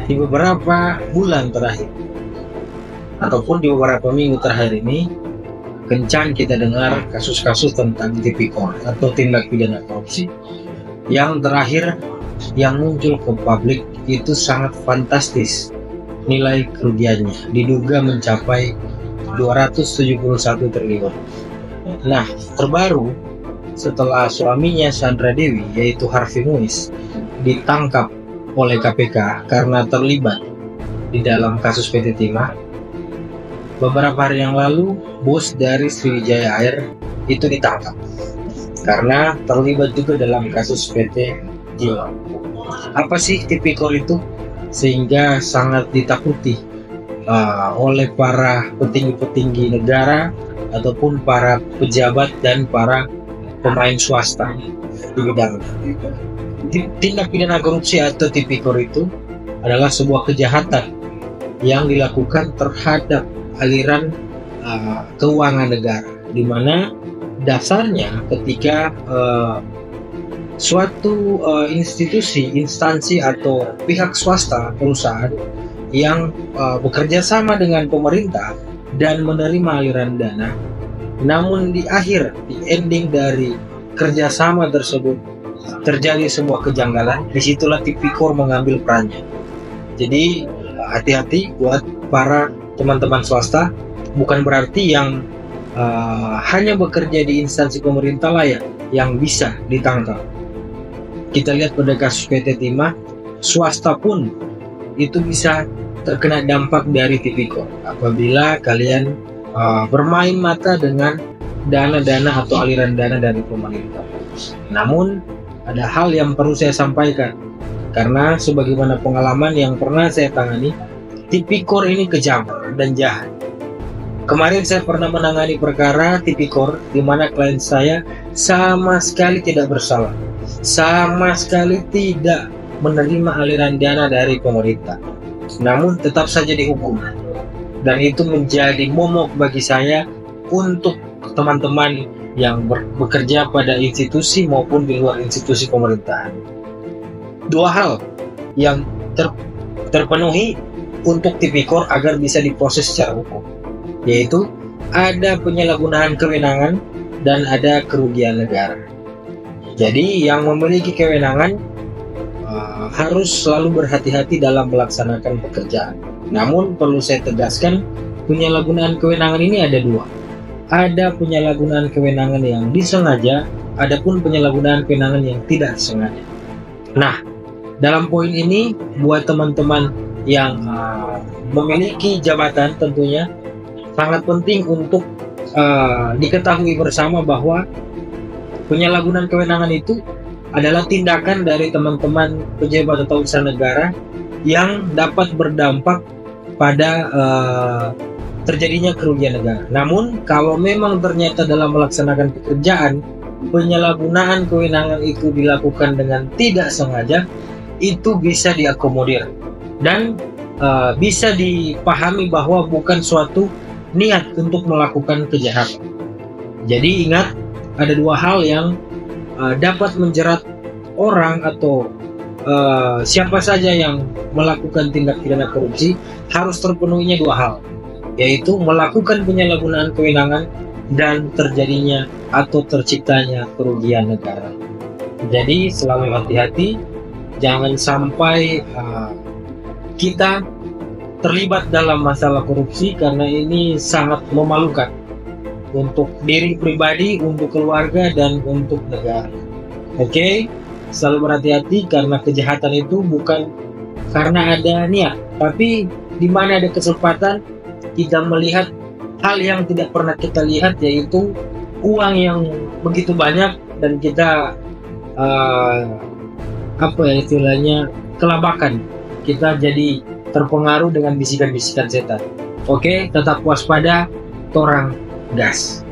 Di beberapa bulan terakhir ataupun di beberapa minggu terakhir ini, kencang kita dengar kasus-kasus tentang tipikor atau tindak pidana korupsi. Yang terakhir yang muncul ke publik itu sangat fantastis. Nilai kerugiannya diduga mencapai 271 triliun. Nah, terbaru setelah suaminya Sandra Dewi, yaitu Harvey Muiz, ditangkap oleh KPK karena terlibat di dalam kasus PT Timah. Beberapa hari yang lalu, bos dari Sriwijaya Air itu ditangkap karena terlibat juga dalam kasus PT Timah. Apa sih tipikor itu? Sehingga sangat ditakuti oleh para petinggi-petinggi negara ataupun para pejabat dan para pemain swasta di bidang. Tindak pidana korupsi atau tipikor itu adalah sebuah kejahatan yang dilakukan terhadap aliran keuangan negara, di mana dasarnya ketika suatu institusi, instansi atau pihak swasta, perusahaan yang bekerja sama dengan pemerintah dan menerima aliran dana, namun di akhir, di ending dari kerjasama tersebut terjadi sebuah kejanggalan, disitulah tipikor mengambil perannya. Jadi hati-hati buat para teman-teman swasta, bukan berarti yang hanya bekerja di instansi pemerintah lah yang bisa ditangkap. Kita lihat pada kasus PT Timah, swasta pun itu bisa terkena dampak dari tipikor apabila kalian bermain mata dengan dana-dana atau aliran dana dari pemerintah. Namun ada hal yang perlu saya sampaikan, karena sebagaimana pengalaman yang pernah saya tangani, tipikor ini kejam dan jahat. Kemarin saya pernah menangani perkara tipikor di mana klien saya sama sekali tidak bersalah, sama sekali tidak menerima aliran dana dari pemerintah, namun tetap saja dihukum. Dan itu menjadi momok bagi saya untuk teman-teman yang bekerja pada institusi maupun di luar institusi pemerintahan. Dua hal yang terpenuhi untuk tipikor agar bisa diproses secara hukum, yaitu ada penyalahgunaan kewenangan dan ada kerugian negara. Jadi yang memiliki kewenangan harus selalu berhati-hati dalam melaksanakan pekerjaan. Namun perlu saya tegaskan, penyalahgunaan kewenangan ini ada dua. Ada penyalahgunaan kewenangan yang disengaja, adapun penyalahgunaan kewenangan yang tidak disengaja. Nah, dalam poin ini buat teman-teman yang memiliki jabatan tentunya sangat penting untuk diketahui bersama bahwa penyalahgunaan kewenangan itu adalah tindakan dari teman-teman pejabat atau usaha negara yang dapat berdampak pada terjadinya kerugian negara. Namun kalau memang ternyata dalam melaksanakan pekerjaan penyalahgunaan kewenangan itu dilakukan dengan tidak sengaja, itu bisa diakomodir dan bisa dipahami bahwa bukan suatu niat untuk melakukan kejahatan. Jadi ingat, ada dua hal yang dapat menjerat orang atau siapa saja yang melakukan tindak pidana korupsi. Harus terpenuhinya dua hal, yaitu melakukan penyalahgunaan kewenangan dan terjadinya atau terciptanya kerugian negara. Jadi selalu hati-hati, jangan sampai kita terlibat dalam masalah korupsi, karena ini sangat memalukan untuk diri pribadi, untuk keluarga, dan untuk negara. Oke, selalu berhati-hati, karena kejahatan itu bukan karena ada niat, tapi di mana ada kesempatan kita melihat hal yang tidak pernah kita lihat, yaitu uang yang begitu banyak dan kita istilahnya kelabakan, kita jadi terpengaruh dengan bisikan-bisikan setan. Oke, tetap waspada, torang gas.